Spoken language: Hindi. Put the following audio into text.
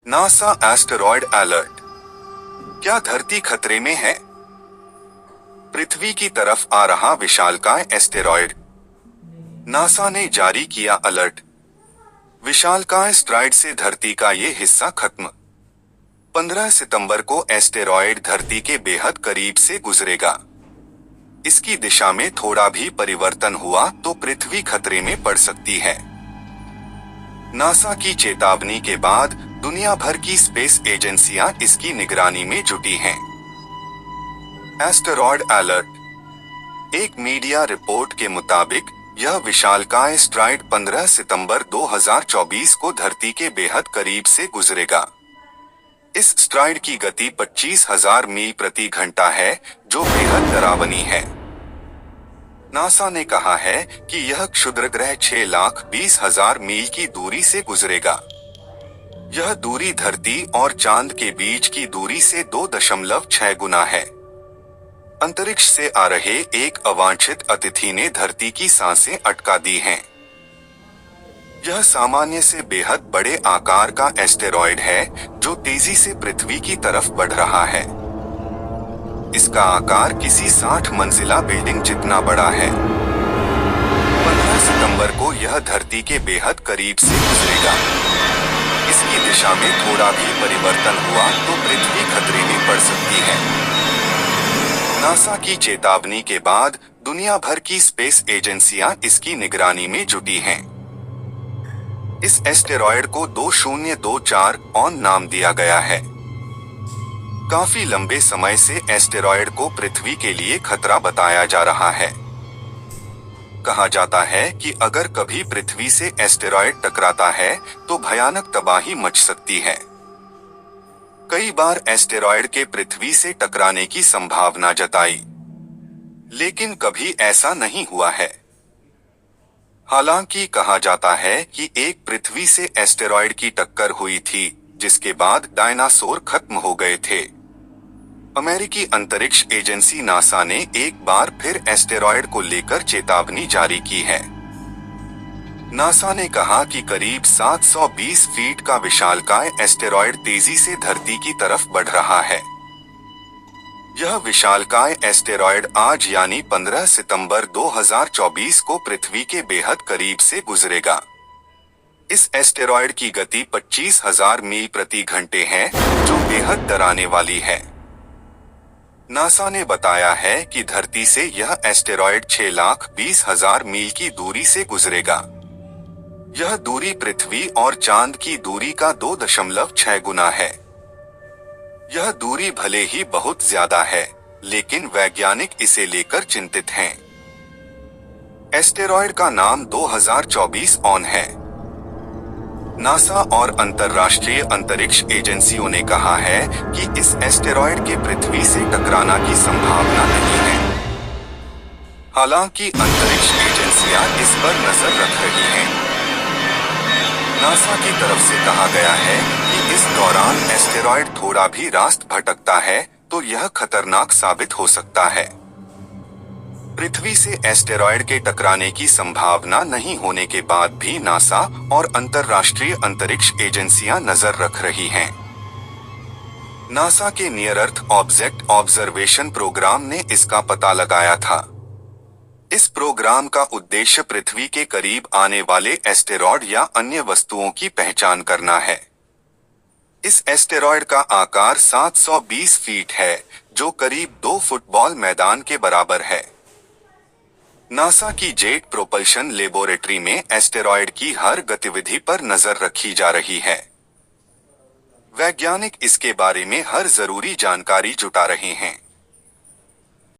NASA asteroid alert. क्या धरती खतरे में है? पृथ्वी की तरफ आ रहा विशालकाय एस्टेरॉयड। नासा ने जारी किया अलर्ट। विशालकाय एस्टेरॉयड से धरती का ये हिस्सा खत्म। 15 सितंबर को एस्टेरॉयड धरती के बेहद करीब से गुजरेगा। इसकी दिशा में थोड़ा भी परिवर्तन हुआ तो पृथ्वी खतरे में पड़ सकती है। नासा की चेतावनी के बाद दुनिया भर की स्पेस एजेंसियां इसकी निगरानी में जुटी हैं। Asteroid alert. एक मीडिया रिपोर्ट के मुताबिक यह विशालकाय एस्टेरॉयड 15 सितंबर 2024 को धरती के बेहद करीब से गुजरेगा। इस एस्टेरॉयड की गति 25,000 मील प्रति घंटा है, जो बेहद डरावनी है। नासा ने कहा है कि यह क्षुद्रग्रह 6,20,000 मील की दूरी से गुजरेगा। यह दूरी धरती और चांद के बीच की दूरी से 2.6 गुना है। अंतरिक्ष से आ रहे एक अवांछित अतिथि ने धरती की सांसें अटका दी हैं। यह सामान्य से बेहद बड़े आकार का एस्टेरॉयड है, जो तेजी से पृथ्वी की तरफ बढ़ रहा है। इसका आकार किसी 60 मंजिला बिल्डिंग जितना बड़ा है। 15 सितंबर को यह धरती के बेहद करीब से गुजरेगा। इसकी दिशा में थोड़ा भी परिवर्तन हुआ तो पृथ्वी खतरे में पड़ सकती है। नासा की चेतावनी के बाद दुनिया भर की स्पेस एजेंसियां इसकी निगरानी में जुटी हैं। इस एस्टेरॉयड को 2024 ऑन नाम दिया गया है। काफी लंबे समय से एस्टेरॉयड को पृथ्वी के लिए खतरा बताया जा रहा है। कहा जाता है कि अगर कभी पृथ्वी से एस्टेरॉयड टकराता है तो भयानक तबाही मच सकती है। कई बार एस्टेरॉयड के पृथ्वी से टकराने की संभावना जताई, लेकिन कभी ऐसा नहीं हुआ है। हालांकि कहा जाता है कि एक पृथ्वी से एस्टेरॉयड की टक्कर हुई थी, जिसके बाद डायनासोर खत्म हो गए थे। अमेरिकी अंतरिक्ष एजेंसी नासा ने एक बार फिर एस्टेरॉयड को लेकर चेतावनी जारी की है। नासा ने कहा कि करीब 720 फीट का विशालकाय एस्टेरॉयड तेजी से धरती की तरफ बढ़ रहा है। यह विशालकाय एस्टेरॉयड आज यानी 15 सितंबर 2024 को पृथ्वी के बेहद करीब से गुजरेगा। इस एस्टेरॉयड की गति 25,000 मील प्रति घंटे है, जो बेहद डराने वाली है। नासा ने बताया है कि धरती से यह एस्टेरॉयड 6,20,000 मील की दूरी से गुजरेगा। यह दूरी पृथ्वी और चांद की दूरी का 2.6 गुना है। यह दूरी भले ही बहुत ज्यादा है, लेकिन वैज्ञानिक इसे लेकर चिंतित हैं। एस्टेरॉयड का नाम 2024 ऑन है। नासा और अंतर्राष्ट्रीय अंतरिक्ष एजेंसियों ने कहा है कि इस एस्टेरॉयड के पृथ्वी से टकराना की संभावना नहीं है। हालांकि अंतरिक्ष एजेंसियां इस पर नजर रख रही हैं। नासा की तरफ से कहा गया है कि इस दौरान एस्टेरॉयड थोड़ा भी रास्ता भटकता है तो यह खतरनाक साबित हो सकता है। पृथ्वी से एस्टेरॉयड के टकराने की संभावना नहीं होने के बाद भी नासा और अंतर्राष्ट्रीय अंतरिक्ष एजेंसियां नजर रख रही हैं। नासा के near earth object observation program ने इसका पता लगाया था। इस प्रोग्राम का उद्देश्य पृथ्वी के करीब आने वाले एस्टेरॉयड या अन्य वस्तुओं की पहचान करना है। इस एस्टेरॉयड का आकार 720 फीट है, जो करीब 2 फुटबॉल मैदान के बराबर है। नासा की जेट प्रोपल्शन लेबोरेटरी में एस्टेरॉयड की हर गतिविधि पर नजर रखी जा रही है। वैज्ञानिक इसके बारे में हर जरूरी जानकारी जुटा रहे हैं।